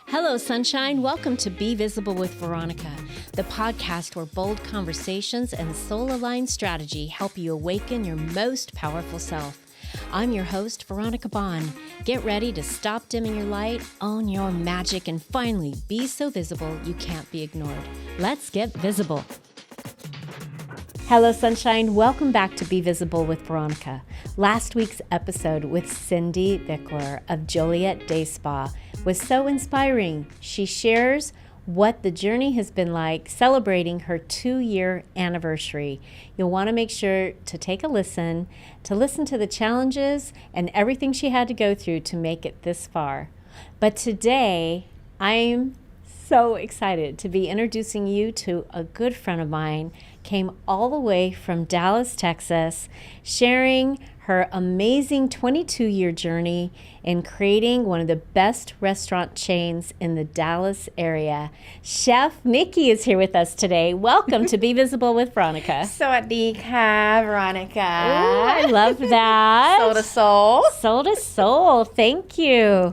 Hello, sunshine. Welcome to Be Visible with Veronica, the podcast where bold conversations and soul-aligned strategy help you awaken your most powerful self. I'm your host, Veronica Bond. Get ready to stop dimming your light, own your magic, and finally be so visible you can't be ignored. Let's get visible. Hello, sunshine. Welcome back to Be Visible with Veronica. Last week's episode with Cindy Bickler of Joliet Day Spa was so inspiring. She shares what the journey has been like celebrating her 2-year anniversary. You'll want to make sure to take a listen, to the challenges and everything she had to go through to make it this far. But today, I'm so excited to be introducing you to a good friend of mine, came all the way from Dallas, Texas, sharing her amazing 22-year journey in creating one of the best restaurant chains in the Dallas area. Chef Nikky is here with us today. Welcome to Be Visible with Veronica. Sawadee ka, Veronica. Ooh, I love that. Soul to soul. Soul to soul. Thank you.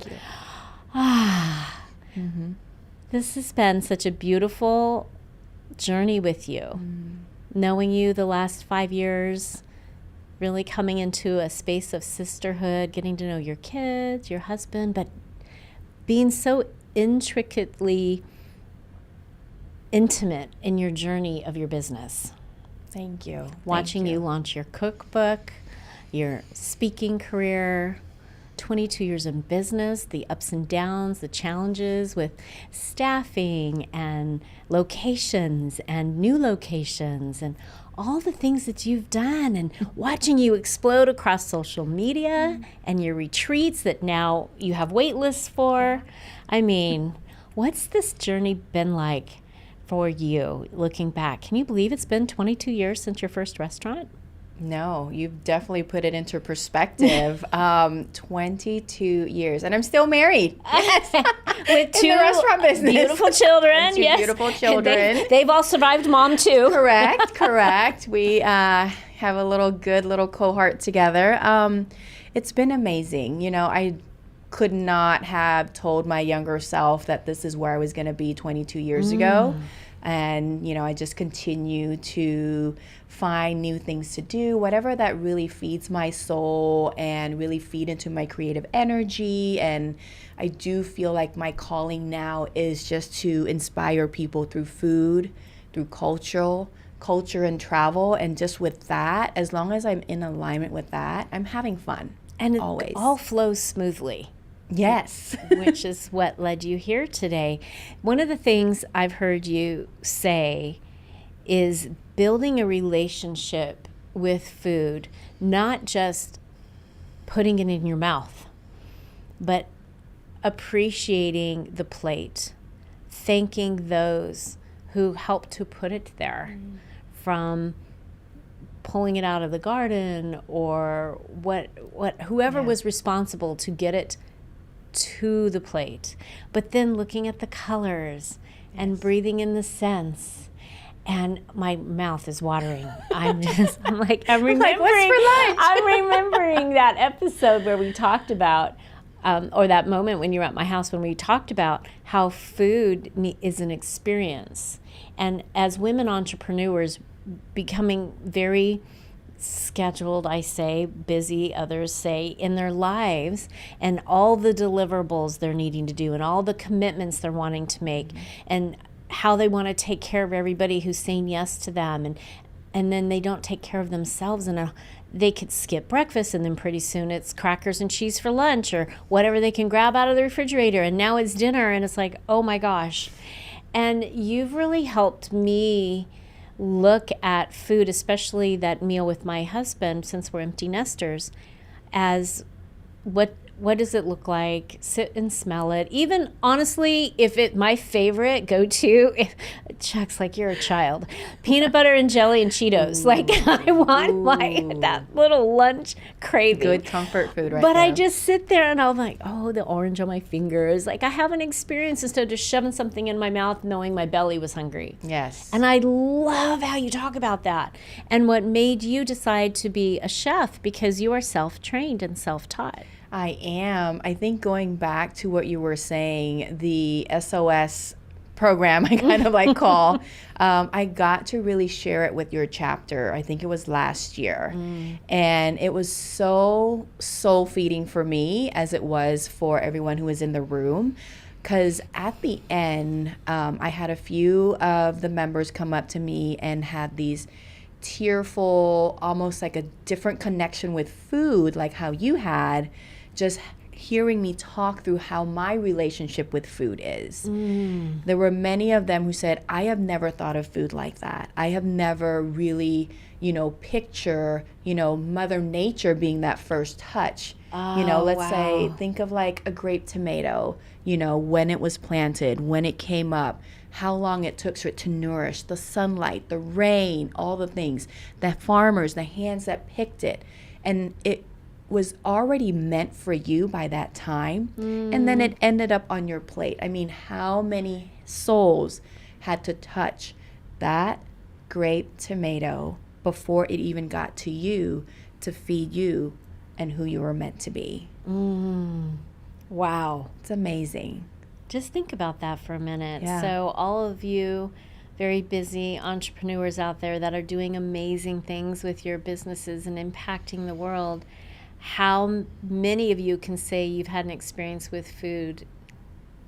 This has been such a beautiful journey with you. Knowing you the last 5 years, really coming into a space of sisterhood, getting to know your kids, your husband, but being so intricately intimate in your journey of your business. Thank you. Watching you launch your cookbook, your speaking career, 22 years in business, the ups and downs, the challenges with staffing and locations and new locations and all the things that you've done, and watching you explode across social media and your retreats that now you have wait lists for. I mean, what's this journey been like for you looking back? Can you believe it's been 22 years since your first restaurant? No, you've definitely put it into perspective. 22 years, and I'm still married. With two in the restaurant business. Beautiful children. And two beautiful children. They've all survived mom too. Correct. We have a little cohort together. It's been amazing. You know, I could not have told my younger self that this is where I was going to be 22 years ago. And, you know, I just continue to find new things to do, whatever that really feeds my soul and really feed into my creative energy. And I do feel like my calling now is just to inspire people through food, through culture and travel. And just with that, as long as I'm in alignment with that, I'm having fun. And it always all flows smoothly. Yes. Which is what led you here today. One of the things I've heard you say is building a relationship with food, not just putting it in your mouth, but appreciating the plate, thanking those who helped to put it there, from pulling it out of the garden or whoever was responsible to get it to the plate, but then looking at the colors and breathing in the scents. And my mouth is watering. I'm remembering. Like, what's for lunch? I'm remembering that episode where we talked about, or that moment when you were at my house when we talked about how food is an experience. And as women entrepreneurs, becoming very scheduled, I say, busy, others say, in their lives, and all the deliverables they're needing to do and all the commitments they're wanting to make, and how they want to take care of everybody who's saying yes to them, and then they don't take care of themselves, and they could skip breakfast, and then pretty soon it's crackers and cheese for lunch or whatever they can grab out of the refrigerator, and now it's dinner, and it's like, oh my gosh. And you've really helped me look at food, especially that meal with my husband, since we're empty nesters, as what does it look like? Sit and smell it. Even honestly, my favorite go-to, Chuck's like, you're a child. Peanut butter and jelly and Cheetos. Like, I want that little lunch craving. Good comfort food right But now. I just sit there and I'm like, oh, the orange on my fingers. Like, I have an experience instead of just shoving something in my mouth knowing my belly was hungry. Yes. And I love how you talk about that. And what made you decide to be a chef, because you are self-trained and self-taught. I am. I think going back to what you were saying, the SOS program, I kind of like call, I got to really share it with your chapter. I think it was last year. And it was so soul feeding for me as it was for everyone who was in the room. Because at the end, I had a few of the members come up to me and had these tearful, almost like a different connection with food, like how you had, just hearing me talk through how my relationship with food is. There were many of them who said, I have never thought of food like that. I have never really, picture, Mother Nature being that first touch. Let's say, think of like a grape tomato, when it was planted, when it came up, how long it took for it to nourish, the sunlight, the rain, all the things, the farmers, the hands that picked it. And it was already meant for you by that time. And then it ended up on your plate. I mean, how many souls had to touch that grape tomato before it even got to you to feed you and who you were meant to be? Wow. It's amazing. Just think about that for a minute. Yeah. So all of you very busy entrepreneurs out there that are doing amazing things with your businesses and impacting the world, how many of you can say you've had an experience with food?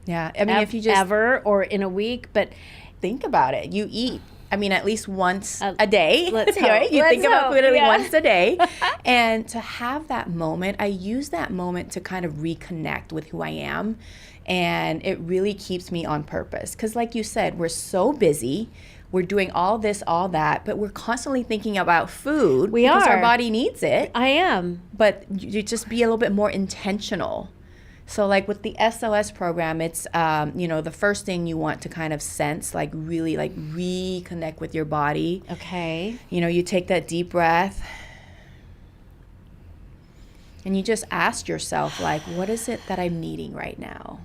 Yeah. I mean, if you just ever or in a week, but think about it. You eat, at least once a day. Let's hope. Right? You Let's think about hope, food at least yeah. once a day. And to have that moment, I use that moment to kind of reconnect with who I am. And it really keeps me on purpose. Because like you said, we're so busy. We're doing all this, all that, but we're constantly thinking about food because our body needs it. I am. But you just be a little bit more intentional. So like with the SOS program, it's, the first thing you want to kind of sense, like really like reconnect with your body. Okay. You take that deep breath and you just ask yourself, like, what is it that I'm needing right now?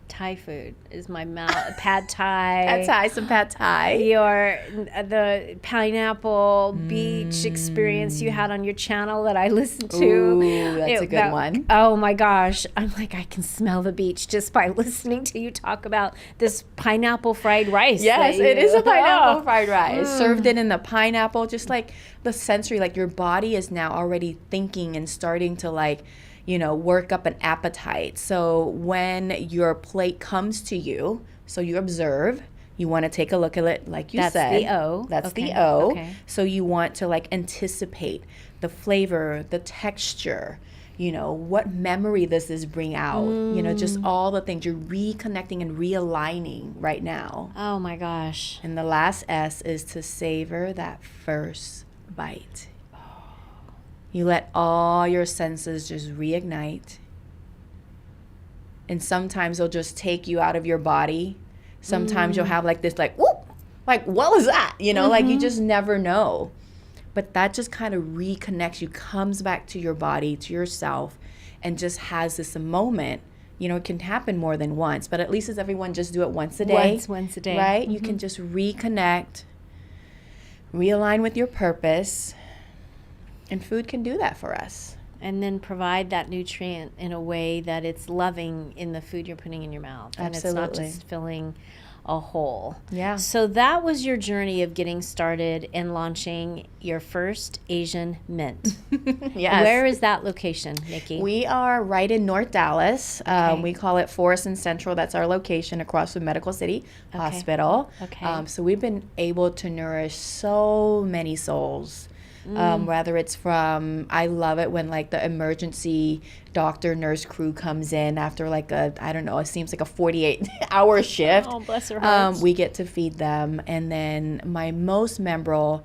Thai food is my mouth. Pad Thai. Pad Thai, some Pad Thai. The pineapple beach experience you had on your channel that I listened to. Ooh, that's a good one. Oh my gosh. I'm like, I can smell the beach just by listening to you talk about this pineapple fried rice. Yes, it is a pineapple fried rice. Served it in the pineapple, just like the sensory, like your body is now already thinking and starting to like, work up an appetite. So when your plate comes to you, so you observe, you want to take a look at it, like you said. That's the O. That's Okay. the O. Okay. So you want to like anticipate the flavor, the texture, what memory does this bring out? Just all the things. You're reconnecting and realigning right now. Oh my gosh. And the last S is to savor that first bite. You let all your senses just reignite. And sometimes they'll just take you out of your body. Sometimes you'll have like this, like, whoop, like, what was that? Like you just never know. But that just kind of reconnects you, comes back to your body, to yourself, and just has this moment. It can happen more than once, but at least as everyone just do it once a day. Once a day. Right? You can just reconnect, realign with your purpose. And food can do that for us. And then provide that nutrient in a way that it's loving in the food you're putting in your mouth. And Absolutely. it's not just filling a hole. Yeah. So that was your journey of getting started and launching your first Asian mint. Yes. Where is that location, Nikky? We are right in North Dallas. Okay. We call it Forest and Central. That's our location across from Medical City Hospital. Okay. So we've been able to nourish so many souls. Whether it's from, I love it when like the emergency doctor nurse crew comes in after like it seems like a 48-hour shift. Oh, bless her heart. We get to feed them. And then my most memorable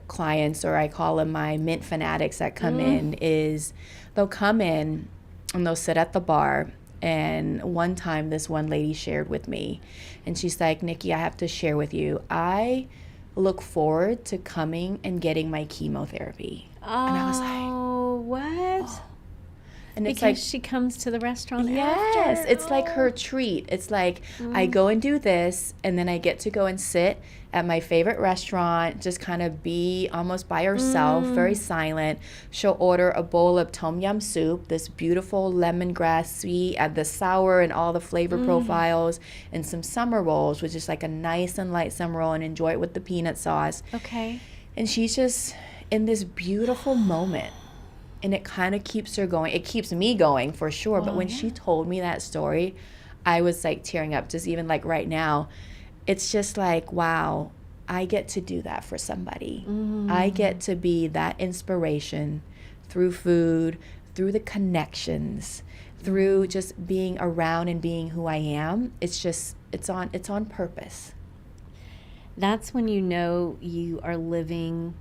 clients, or I call them my mint fanatics that come in, is they'll come in and they'll sit at the bar. And one time this one lady shared with me and she's like, Nikky, I have to share with you. I look forward to coming and getting my chemotherapy. Oh, And I was like, what? And it's because she comes to the restaurant yes, after. it's like her treat. It's like I go and do this, and then I get to go and sit at my favorite restaurant, just kind of be almost by herself, very silent. She'll order a bowl of tom yum soup, this beautiful lemongrass sweet, add the sour and all the flavor profiles, and some summer rolls, which is like a nice and light summer roll, and enjoy it with the peanut sauce. Okay. And she's just in this beautiful moment. And it kind of keeps her going. It keeps me going for sure. But when she told me that story, I was like tearing up, just even like right now. It's just like, wow, I get to do that for somebody. I get to be that inspiration through food, through the connections, through just being around and being who I am. It's just, it's on purpose. That's when you know you are living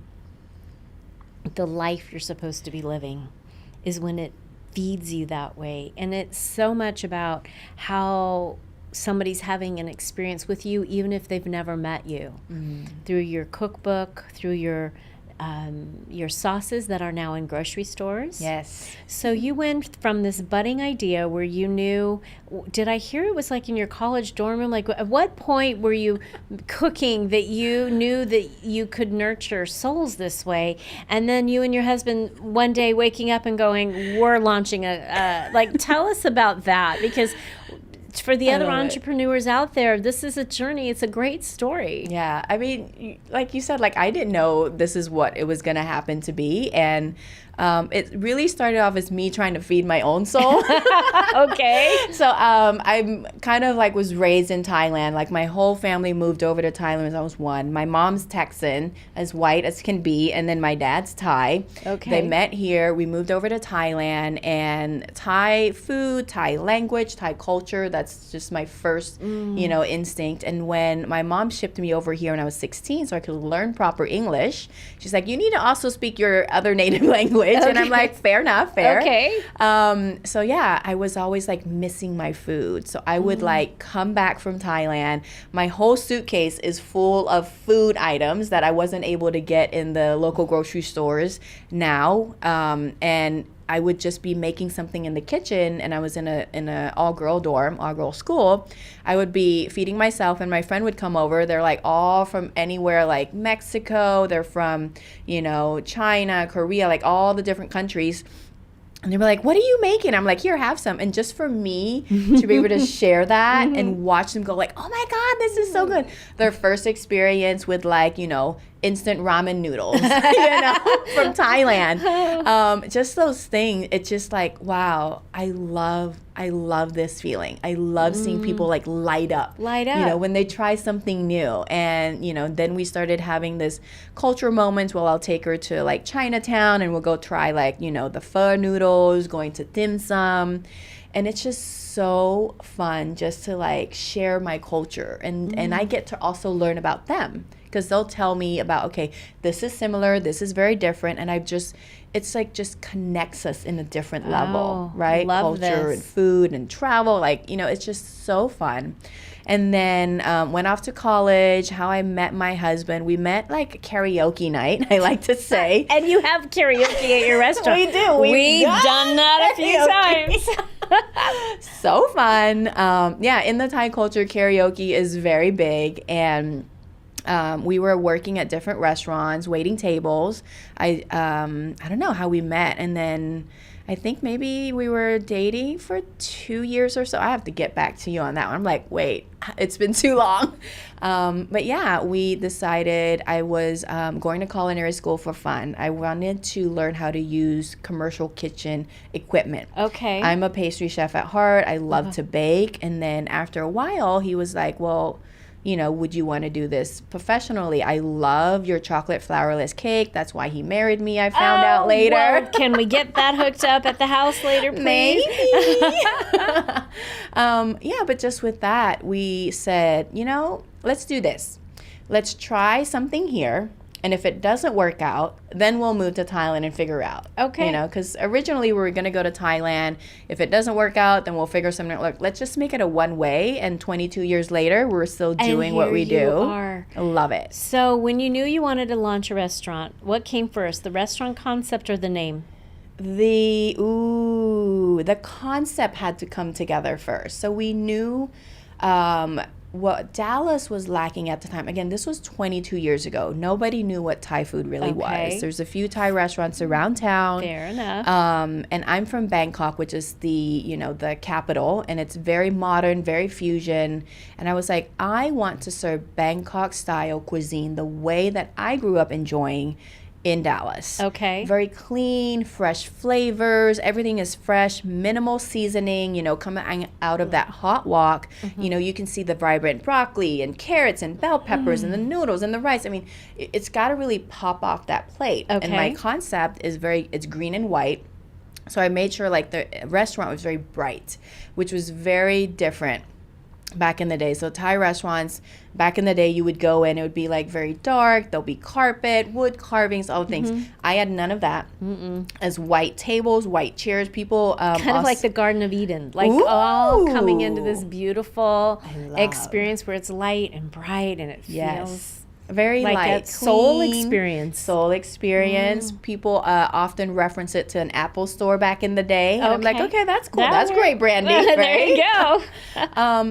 the life you're supposed to be living, is when it feeds you that way. And it's so much about how somebody's having an experience with you, even if they've never met you, through your cookbook, through your sauces that are now in grocery stores. Yes. So you went from this budding idea where you knew, did I hear it was like in your college dorm room? Like, at what point were you cooking that you knew that you could nurture souls this way? And then you and your husband one day waking up and going, we're launching like, tell us about that, because for the other entrepreneurs out there, this is a journey. It's a great story. Yeah. I mean, like you said, like I didn't know this is what it was going to happen to be. And it really started off as me trying to feed my own soul. Okay. So I'm kind of like was raised in Thailand. Like my whole family moved over to Thailand as I was one. My mom's Texan, as white as can be, and then my dad's Thai. Okay. They met here. We moved over to Thailand, and Thai food, Thai language, Thai culture, that's just my first, instinct. And when my mom shipped me over here when I was 16 so I could learn proper English, she's like, you need to also speak your other native language. Okay. And I'm like, fair enough, fair. Okay. So yeah, I was always like missing my food. So I would like come back from Thailand. My whole suitcase is full of food items that I wasn't able to get in the local grocery stores now. And I would just be making something in the kitchen, and I was in a all-girl dorm, all-girl school. I would be feeding myself, and my friend would come over. They're like all from anywhere, like Mexico. They're from, China, Korea, like all the different countries. And they were like, what are you making? I'm like, here, have some. And just for me to be able to share that and watch them go like, oh my God, this is so good. Their first experience with like, instant ramen noodles, from Thailand. Just those things. It's just like, wow, I love this feeling. I love seeing people like light up. When they try something new. And, then we started having this culture moments where I'll take her to like Chinatown and we'll go try like, the pho noodles, going to dim sum. And it's just so fun just to like share my culture. And I get to also learn about them, because they'll tell me about, okay, this is similar, this is very different. And it's like just connects us in a different level, right? Love Culture this. And food and travel, like, it's just so fun. And then went off to college, how I met my husband. We met like karaoke night, I like to say. And you have karaoke at your restaurant. We do. We've done that a few times. So fun. In the Thai culture, karaoke is very big. And we were working at different restaurants, waiting tables. I don't know how we met. And then I think maybe we were dating for 2 years or so. I have to get back to you on that one. I'm like, wait, it's been too long. But yeah, we decided I was going to culinary school for fun. I wanted to learn how to use commercial kitchen equipment. Okay. I'm a pastry chef at heart. I love to bake. And then after a while, he was like, well, would you want to do this professionally? I love your chocolate flourless cake. That's why he married me, I found out later. Well, can we get that hooked up at the house later, please? Maybe. But just with that, we said, let's do this. Let's try something here. And if it doesn't work out, then we'll move to Thailand and figure out. Okay. Because originally we were going to go to Thailand. If it doesn't work out, then we'll figure something out. Look, let's just make it a one-way. And 22 years later, we're still doing what we do. Are. I love it. So when you knew you wanted to launch a restaurant, what came first, the restaurant concept or the name? The concept had to come together first. So we knew what Dallas was lacking at the time. Again, this was 22 years ago. Nobody knew what Thai food really was. There's a few Thai restaurants around town. Fair enough. And I'm from Bangkok, which is the capital, and it's very modern, very fusion. And I was like, I want to serve Bangkok style cuisine the way that I grew up enjoying in Dallas. Okay. Very clean, fresh flavors. Everything is fresh, minimal seasoning, coming out of that hot wok. You can see the vibrant broccoli and carrots and bell peppers and the noodles and the rice. I mean, it's got to really pop off that plate. Okay. And my concept is it's green and white. So I made sure like the restaurant was very bright, which was very different back in the day. So Thai restaurants back in the day, you would go in, it would be like very dark. There'll be carpet, wood carvings, all the things. I had none of that. As white tables, white chairs, people kind of like the Garden of Eden, like all coming into this beautiful experience where it's light and bright and it feels very like light, a soul clean, experience. Soul experience. People often reference it to an Apple store back in the day. And I'm like, okay, that's cool. That's great branding. Right? There you go.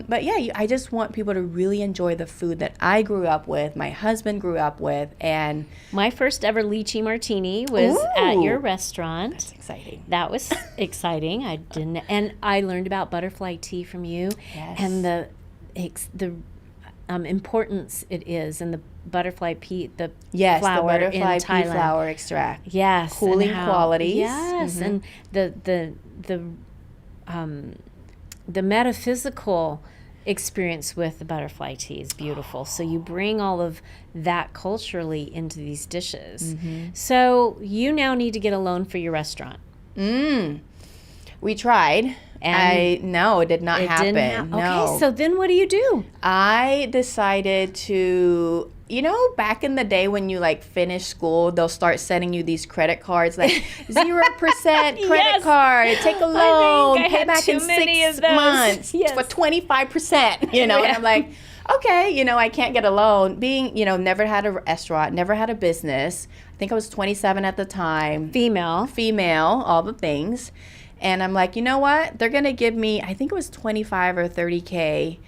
But yeah, I just want people to really enjoy the food that I grew up with, my husband grew up with, and my first ever lychee martini was at your restaurant. That's exciting. That was exciting. And I learned about butterfly tea from you, and the importance it is, and the butterfly pea, the flower the butterfly in pea Thailand. Flower extract. Yes, cooling qualities. Yes, and the metaphysical experience with the butterfly tea is beautiful. So you bring all of that culturally into these dishes. So you now need to get a loan for your restaurant. We tried. It did not happen. Okay, so then what do? I decided to, back in the day when you like finish school, they'll start sending you these credit cards, like 0% credit card, take a loan, pay back in 6 months for 25%, and I'm like, okay, I can't get a loan. Being, never had a restaurant, never had a business. I think I was 27 at the time. Female, all the things. And I'm like, you know what? They're going to give me, I think it was 25 or 30K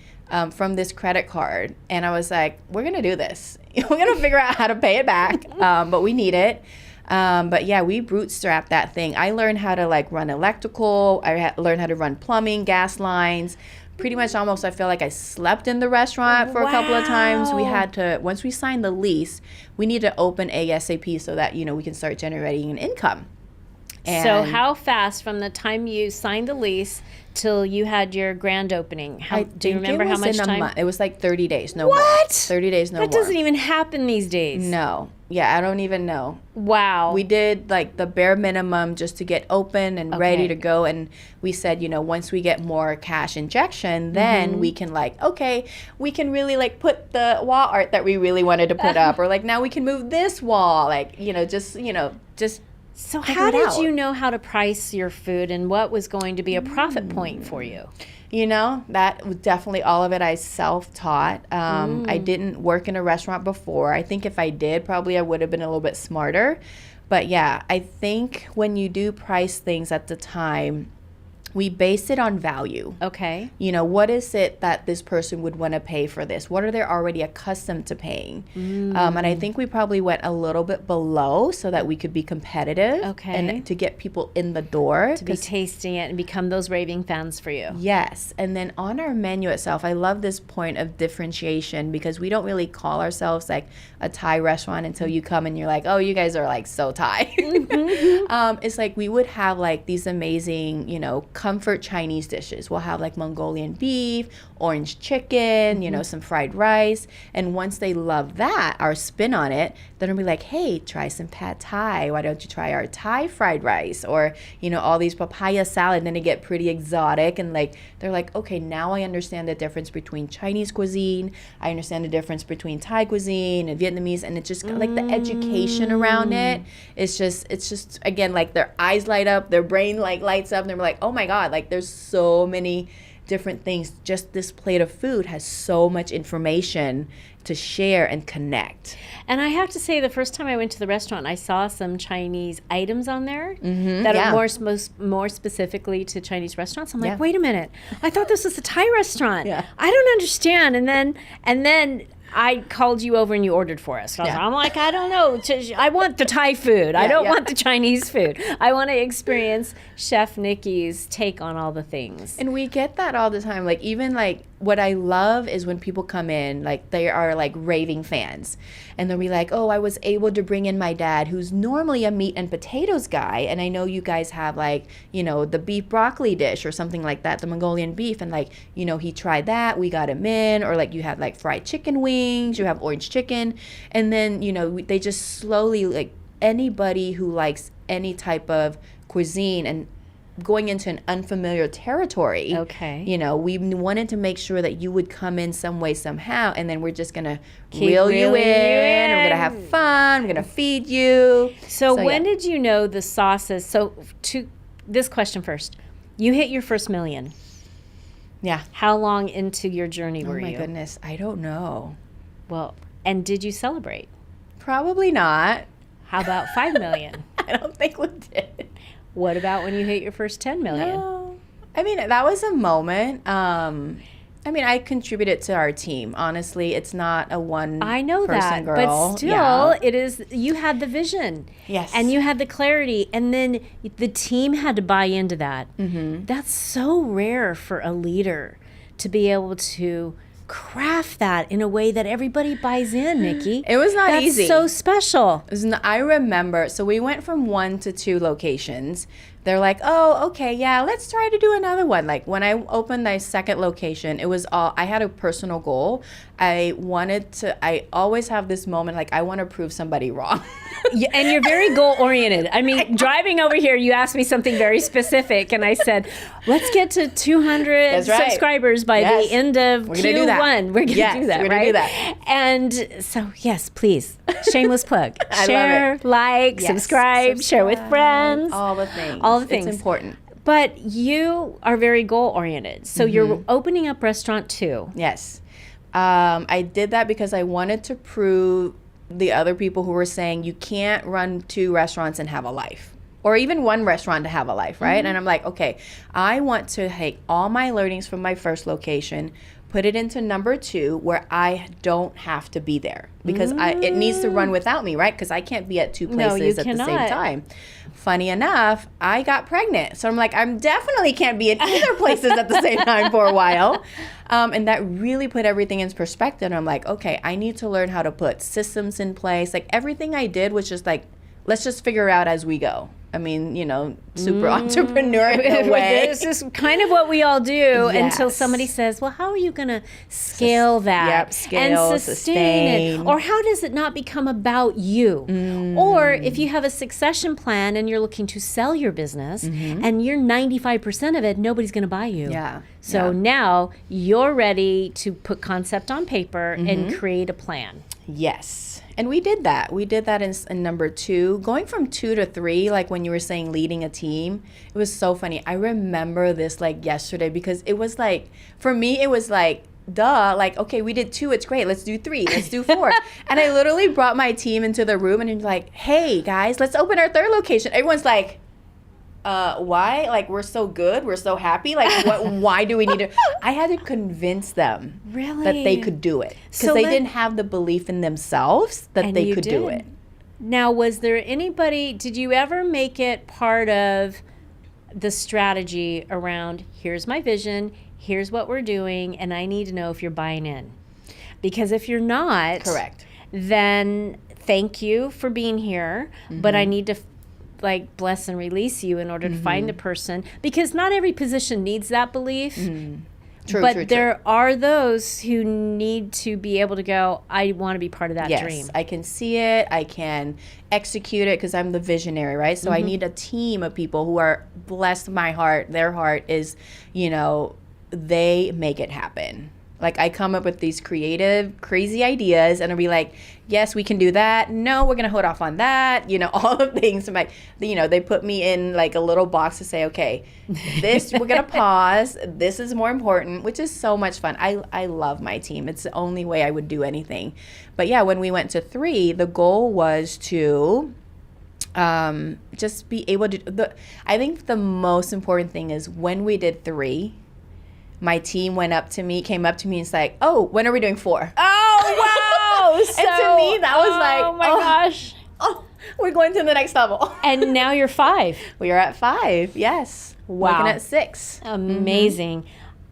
from this credit card. And I was like, we're going to do this. We're going to figure out how to pay it back, but we need it. But yeah, we bootstrapped that thing. I learned how to like run electrical. I learned how to run plumbing, gas lines. Pretty much almost I feel like I slept in the restaurant for a couple of times. We had to, once we signed the lease, we need to open ASAP so that, we can start generating an income. So how fast from the time you signed the lease till you had your grand opening? Do you remember how much time? It was like 30 days, no more. 30 days, no more. That doesn't even happen these days. No. Yeah, I don't even know. Wow. We did like the bare minimum just to get open and ready to go. And we said, once we get more cash injection, then we can we can really like put the wall art that we really wanted to put up. Or like now we can move this wall. Just So how did you know how to price your food and what was going to be a profit point for you? That was definitely all of it I self-taught. I didn't work in a restaurant before. I think if I did, probably I would have been a little bit smarter. But yeah, I think when you do price things at the time, we base it on value. Okay. What is it that this person would want to pay for this? What are they already accustomed to paying? And I think we probably went a little bit below so that we could be competitive. Okay. And to get people in the door. To be tasting it and become those raving fans for you. Yes. And then on our menu itself, I love this point of differentiation because we don't really call ourselves like a Thai restaurant until you come and you're like, oh, you guys are like so Thai. It's like we would have like these amazing, comfort Chinese dishes. We'll have like Mongolian beef, orange chicken, some fried rice. And once they love that, our spin on it, then we'll be like, hey, try some pad Thai. Why don't you try our Thai fried rice? Or, all these papaya salad. And then they get pretty exotic. And like, they're like, okay, now I understand the difference between Chinese cuisine. I understand the difference between Thai cuisine and Vietnamese. And it's just like the education around it. It's just, again, like their eyes light up, their brain like lights up. And they're like, oh my God, like there's so many different things. Just this plate of food has so much information to share and connect. And I have to say, the first time I went to the restaurant, I saw some Chinese items on there that are more specifically to Chinese restaurants. I'm like, wait a minute, I thought this was a Thai restaurant. I don't understand. And then I called you over and you ordered for us. I'm like, I don't know. I want the Thai food. I don't want the Chinese food. I want to experience Chef Nikky's take on all the things. And we get that all the time. Like, even like, what I love is when people come in, like they are like raving fans. And they'll be like, oh, I was able to bring in my dad, who's normally a meat and potatoes guy. And I know you guys have like, you know, the beef broccoli dish or something like that, the Mongolian beef. And like, you know, he tried that, we got him in. Or like you had like fried chicken wings, you have orange chicken. And then, you know, they just slowly, like, anybody who likes any type of cuisine and going into an unfamiliar territory. Okay. You know, we wanted to make sure that you would come in some way, somehow, and then we're just going to reel you in. We're going to have fun. We're going to feed you. So when did you know the sauces? So to this question first, you hit your first million. Yeah. How long into your journey were you? Oh my goodness. I don't know. Well, and did you celebrate? Probably not. How about 5 million? I don't think we did. What about when you hit your first 10 million? No. I mean, that was a moment. I mean, I contributed to our team. Honestly, it's not a one I know person that, girl. but still, it is. You had the vision, yes, and you had the clarity, and then the team had to buy into that. Mm-hmm. That's so rare for a leader to be able to craft that in a way that everybody buys in, Nikky. It was not That's easy. so special. I remember, so we went from 1 to 2 locations. They're like, oh, okay, yeah, let's try to do another one. Like, when I opened my second location, it was all, I had a personal goal. I always have this moment, like, I want to prove somebody wrong. Yeah, and you're very goal-oriented. I mean, driving over here, you asked me something very specific, and I said, let's get to 200 subscribers by the end of Q1. We're going to do that, we're right? Do that. And so, yes, please, shameless plug. Share, like, yes. subscribe, share with friends. All the things. All the things. It's important. But you are very goal-oriented. So you're opening up restaurant 2. Yes. I did that because I wanted to prove the other people who were saying you can't run 2 restaurants and have a life, or even 1 restaurant to have a life, right? And I'm like, okay, I want to take all my learnings from my first location, put it into number 2 where I don't have to be there, because it needs to run without me, right? Because I can't be at 2 places at the same time. Funny enough, I got pregnant. So I'm like, I definitely can't be at either places at the same time for a while. And that really put everything in perspective. And I'm like, okay, I need to learn how to put systems in place. Like, everything I did was just like, let's just figure out as we go. I mean, you know, super entrepreneur in a way. This is kind of what we all do until somebody says, well, how are you going to scale that? Yep, scale, and sustain it? Or how does it not become about you? Or if you have a succession plan and you're looking to sell your business and you're 95% of it, nobody's going to buy you. Yeah. So now you're ready to put concept on paper and create a plan. Yes. And we did that. We did that in number 2. Going from 2 to 3, like when you were saying leading a team, it was so funny. I remember this like yesterday, because it was like, for me, it was like, duh, like, okay, we did 2, it's great. Let's do 3, let's do 4. And I literally brought my team into the room and was like, hey guys, let's open our 3rd location. Everyone's like, why? Like, we're so good, we're so happy. Like, why do we need to? I had to convince them that they could do it, because they didn't have the belief in themselves that they could do it. Now, was there anybody, did you ever make it part of the strategy around, here's my vision, here's what we're doing, and I need to know if you're buying in? Because if you're not, correct, then thank you for being here, but I need to like bless and release you in order to find the person, because not every position needs that belief. True. There are those who need to be able to go, I want to be part of that dream. I can see it, I can execute it, because I'm the visionary, right? So I need a team of people who are, bless my heart, their heart is, you know, they make it happen. Like, I come up with these creative, crazy ideas, and I'll be like, yes, we can do that. No, we're going to hold off on that. You know, all the things. They put me in like a little box to say, okay, this, we're going to pause. This is more important, which is so much fun. I love my team. It's the only way I would do anything. But yeah, when we went to 3, the goal was to just be able to, I think the most important thing is when we did 3, my team came up to me and it's like, oh, when are we doing 4? Oh, wow. So, and to me, that was like, oh my gosh. Oh, we're going to the next level. And now you're 5. We are at 5, yes. Wow. Looking at 6. Amazing.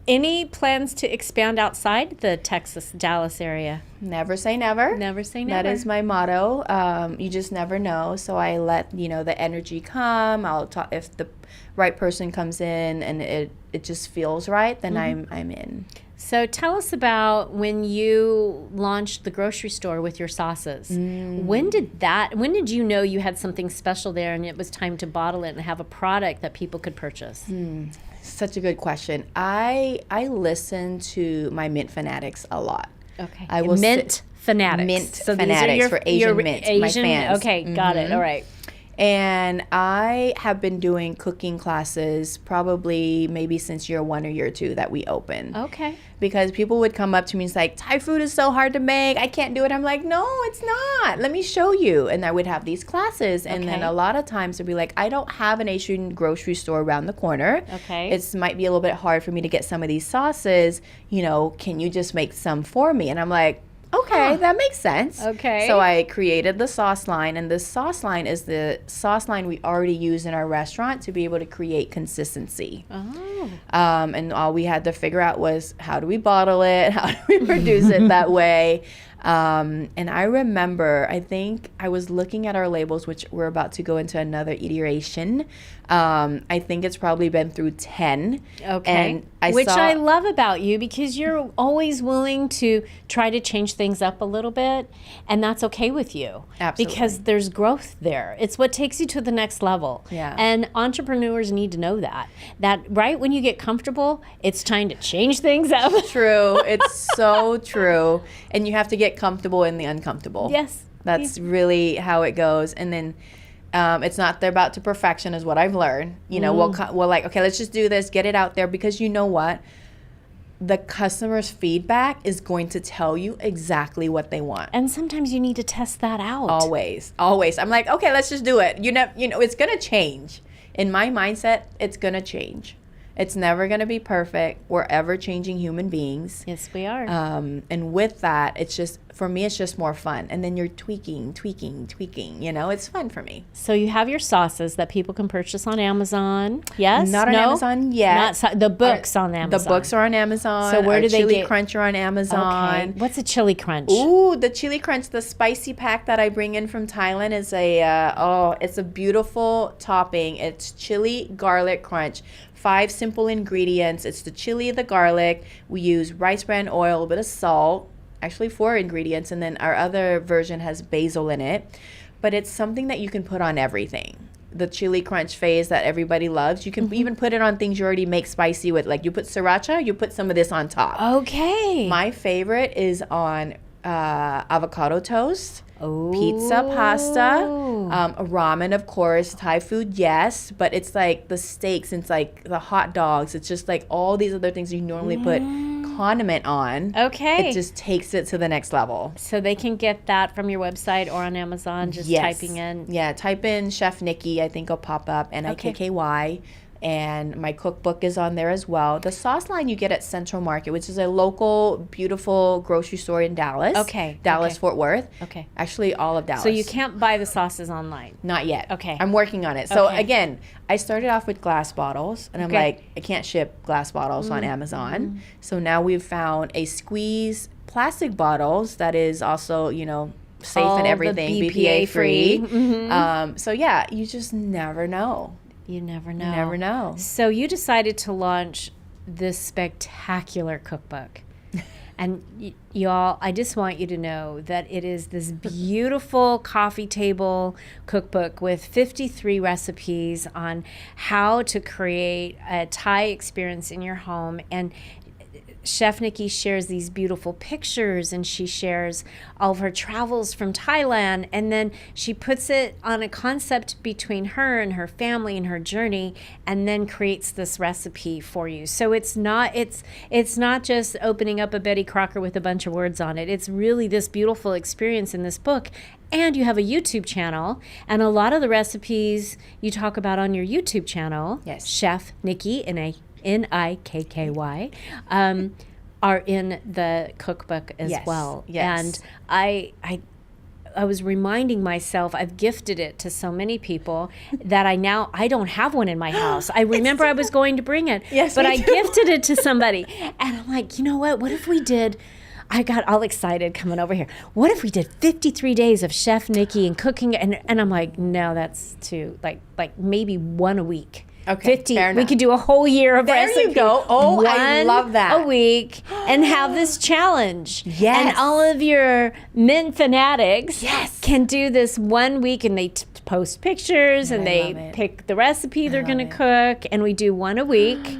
Any plans to expand outside the Texas, Dallas area? Never say never. Never say never. That is my motto. You just never know. So I let, the energy come. I'll talk if the right person comes in and it just feels right, then I'm in. So tell us about when you launched the grocery store with your sauces. When did you know you had something special there and it was time to bottle it and have a product that people could purchase? Such a good question. I listen to my mint fanatics a lot. Okay. I will mint fanatics. Mint so fanatics for Asian mint, my fans. Okay, got it. All right. And I have been doing cooking classes probably maybe since year 1 or year 2 that we opened. Okay. Because people would come up to me and say, Thai food is so hard to make. I can't do it. I'm like, no, it's not. Let me show you. And I would have these classes. And then a lot of times they'd be like, I don't have an Asian grocery store around the corner. Okay. It might be a little bit hard for me to get some of these sauces. Can you just make some for me? And I'm like, okay, that makes sense. Okay. So I created the sauce line, and this sauce line is the sauce line we already use in our restaurant to be able to create consistency. Oh. And all we had to figure out was how do we bottle it? How do we produce it that way? And I remember, I think I was looking at our labels, which we're about to go into another iteration. I think it's probably been through 10. Okay. And Which I love about you because you're always willing to try to change things up a little bit, and that's okay with you. Absolutely. Because there's growth there. It's what takes you to the next level. Yeah. And entrepreneurs need to know that. That right when you get comfortable, it's time to change things up. True. It's so true. And you have to get comfortable in the uncomfortable. Yes. That's really how it goes. And then it's not about to perfection is what I've learned. We'll like, okay, let's just do this, get it out there, because you know what? The customer's feedback is going to tell you exactly what they want. And sometimes you need to test that out. Always. I'm like, okay, let's just do it. It's going to change. In my mindset, it's going to change. It's never going to be perfect. We're ever changing human beings. Yes, we are. And with that, for me, it's just more fun. And then you're tweaking. It's fun for me. So you have your sauces that people can purchase on Amazon. Yes? Not on Amazon yet. The books on Amazon. The books are on Amazon. So where do they Chili get? Crunch are on Amazon. Okay. What's a chili crunch? Ooh, the chili crunch, the spicy pack that I bring in from Thailand is it's a beautiful topping. It's chili garlic crunch. 5 simple ingredients. It's the chili, the garlic. We use rice bran oil, a bit of salt. Actually 4 ingredients, and then our other version has basil in it. But it's something that you can put on everything. The chili crunch phase that everybody loves. You can even put it on things you already make spicy with. Like you put sriracha, you put some of this on top. Okay. My favorite is on avocado toast. Ooh. Pizza, pasta, ramen, of course, Thai food, yes, but it's like the steaks, it's like the hot dogs, it's just like all these other things you normally put condiment on. Okay. It just takes it to the next level. So they can get that from your website or on Amazon, just typing in. Yeah, type in Chef Nikky, I think it'll pop up, Nikky. And my cookbook is on there as well. The sauce line you get at Central Market, which is a local, beautiful grocery store in Dallas. Okay. Dallas, Fort Worth. Okay. Actually, all of Dallas. So you can't buy the sauces online? Not yet. Okay. I'm working on it. So Okay. again, I started off with glass bottles, and I'm like, I can't ship glass bottles on Amazon. So now we've found a squeeze plastic bottles that is also, safe All and the everything, BPA free. So yeah, you just never know. You never know. You never know. So you decided to launch this spectacular cookbook. And y'all, I just want you to know that it is this beautiful coffee table cookbook with 53 recipes on how to create a Thai experience in your home. And Chef Nikky shares these beautiful pictures, and she shares all of her travels from Thailand, and then she puts it on a concept between her and her family and her journey, and then creates this recipe for you. So it's not just opening up a Betty Crocker with a bunch of words on it. It's really this beautiful experience in this book. And you have a YouTube channel, and a lot of the recipes you talk about on your YouTube channel, yes, Chef Nikky, Nikky, are in the cookbook as well. Yes. And I was reminding myself, I've gifted it to so many people that I don't have one in my house. I remember I was going to bring it, but I gifted it to somebody. And I'm like, you know what if we did, I got all excited coming over here. What if we did 53 days of Chef Nikky and cooking? And I'm like, no, that's too, like maybe one a week. Okay, 50. fair enough. We could do a whole year of there recipe. There you go. Oh, I love that. A week, and have this challenge. Yes. And all of your mint fanatics can do this 1 week, and they post pictures, and they pick the recipe they're going to cook, and we do one a week.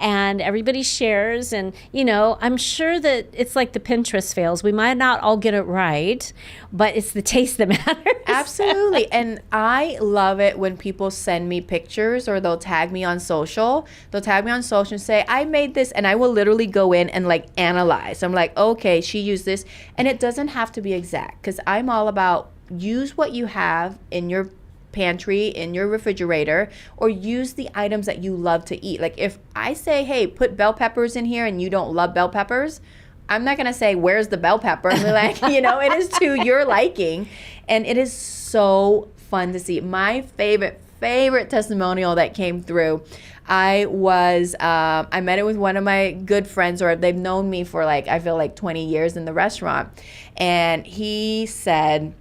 And everybody shares, and I'm sure that it's like the Pinterest fails. We might not all get it right, but it's the taste that matters. Absolutely. And I love it when people send me pictures, or they'll tag me on social. They'll tag me on social and say, I made this, and I will literally go in and like analyze. I'm like, okay, she used this. And it doesn't have to be exact, because I'm all about use what you have in your pantry, in your refrigerator, or use the items that you love to eat. Like if I say, hey, put bell peppers in here, and you don't love bell peppers, I'm not going to say, where's the bell pepper? And be like, it is to your liking. And it is so fun to see. My favorite testimonial that came through, I met it with one of my good friends, or they've known me for I feel like 20 years in the restaurant. And he said,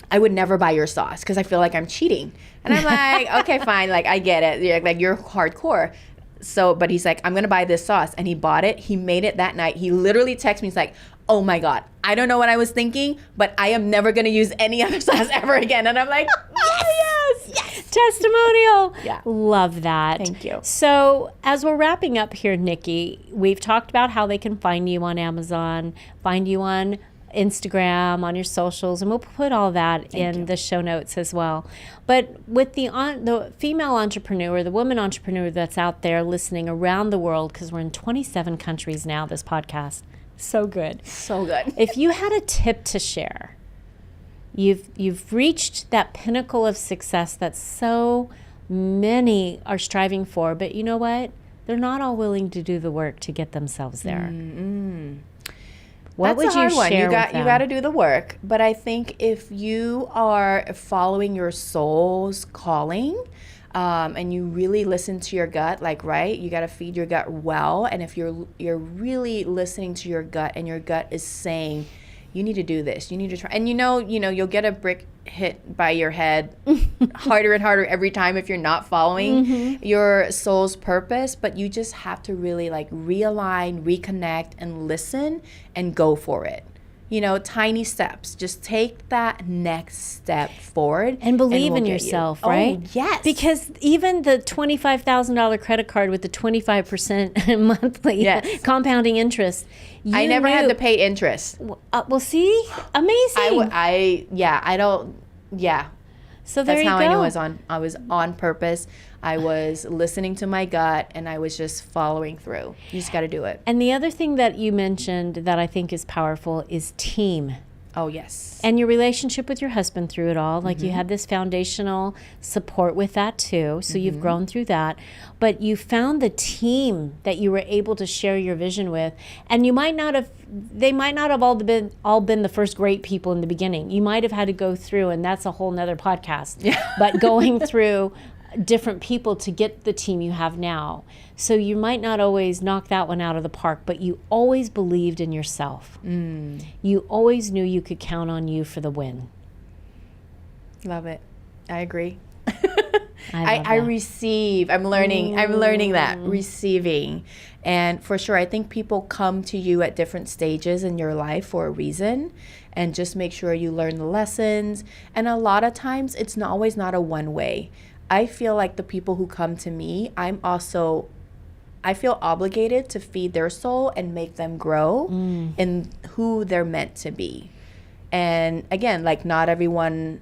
I would never buy your sauce because I feel like I'm cheating. And I'm like, okay, fine. I get it. Like you're hardcore. So, but he's like, I'm going to buy this sauce. And he bought it. He made it that night. He literally texted me. He's like, oh my God, I don't know what I was thinking, but I am never going to use any other sauce ever again. And I'm like, yes. Testimonial. Yeah. Love that. Thank you. So as we're wrapping up here, Nikky, we've talked about how they can find you on Amazon, find you on Instagram, on your socials, and we'll put all that in the show notes as well. But with the female entrepreneur, the woman entrepreneur that's out there listening around the world, because we're in 27 countries now, this podcast. So good. So good. If you had a tip to share, you've reached that pinnacle of success that so many are striving for, but you know what? They're not all willing to do the work to get themselves there. Mm-hmm. What That's would a hard you one. share You with them? got to do the work. But I think if you are following your soul's calling, and you really listen to your gut, you got to feed your gut well. And if you're really listening to your gut, and your gut is saying, you need to do this, you need to try, and you'll get a brick hit by your head harder and harder every time if you're not following your soul's purpose. But you just have to really realign, reconnect, and listen, and go for it. Tiny steps. Just take that next step forward. And believe in yourself, right? Oh, yes. Because even the $25,000 credit card with the 25% monthly compounding interest, I never had to pay interest. Well, see? Amazing. So there That's you how go. I was on purpose. I was listening to my gut, and I was just following through. You just got to do it. And the other thing that you mentioned that I think is powerful is team. Oh, yes. And your relationship with your husband through it all. You had this foundational support with that too. So you've grown through that. But you found the team that you were able to share your vision with. And they might not have all been the first great people in the beginning. You might have had to go through, and that's a whole nother podcast. But going through different people to get the team you have now. So you might not always knock that one out of the park, but you always believed in yourself. You always knew you could count on you for the win. Love it. I agree. I receive. I'm learning that, receiving. And for sure, I think people come to you at different stages in your life for a reason, and just make sure you learn the lessons. And a lot of times it's always not a one way. I feel like the people who come to me, I'm also I feel obligated to feed their soul and make them grow in who they're meant to be. And again, like not everyone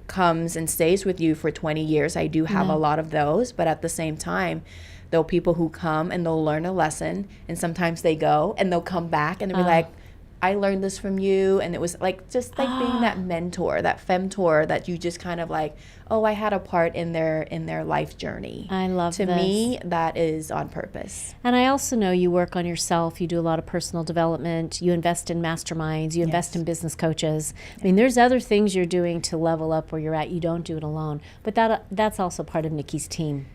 comes and stays with you for 20 years. I do have a lot of those, but at the same time, there are people who come and they'll learn a lesson, and sometimes they go and they'll come back and they'll be like, I learned this from you. And it was like just like being that mentor, that femtor that you just kind of like, oh, I had a part in their life journey. I love To this. me, that is on purpose. And I also know you work on yourself. You do a lot of personal development. You invest in masterminds. You invest in business coaches. I mean, there's other things you're doing to level up where you're at. You don't do it alone. But that's also part of Nikky's team.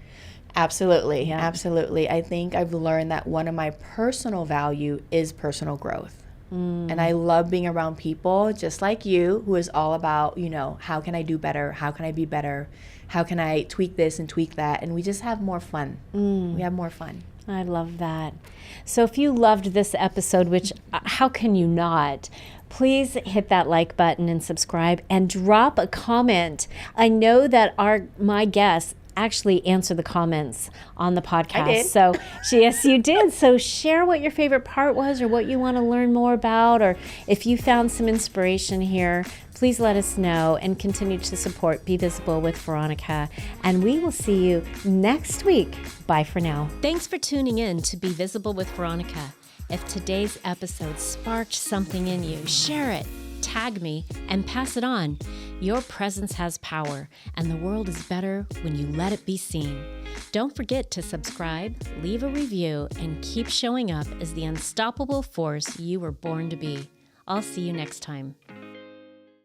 Absolutely. Yeah. Absolutely. I think I've learned that one of my personal value is personal growth. And I love being around people just like you, who is all about, you know, how can I do better? How can I be better? How can I tweak this and tweak that? And we just have more fun. We have more fun. I love that. So if you loved this episode, which how can you not? Please hit that like button and subscribe and drop a comment. I know that my guests actually answer the comments on the podcast. I did. So yes, you did. So share what your favorite part was, or what you want to learn more about, or if you found some inspiration here, please let us know, and continue to support Be Visible with Veronica. And we will see you next week. Bye for now. Thanks for tuning in to Be Visible with Veronica. If today's episode sparked something in you, share it, tag me, and pass it on. Your presence has power, and the world is better when you let it be seen. Don't forget to subscribe, leave a review, and keep showing up as the unstoppable force you were born to be. I'll see you next time.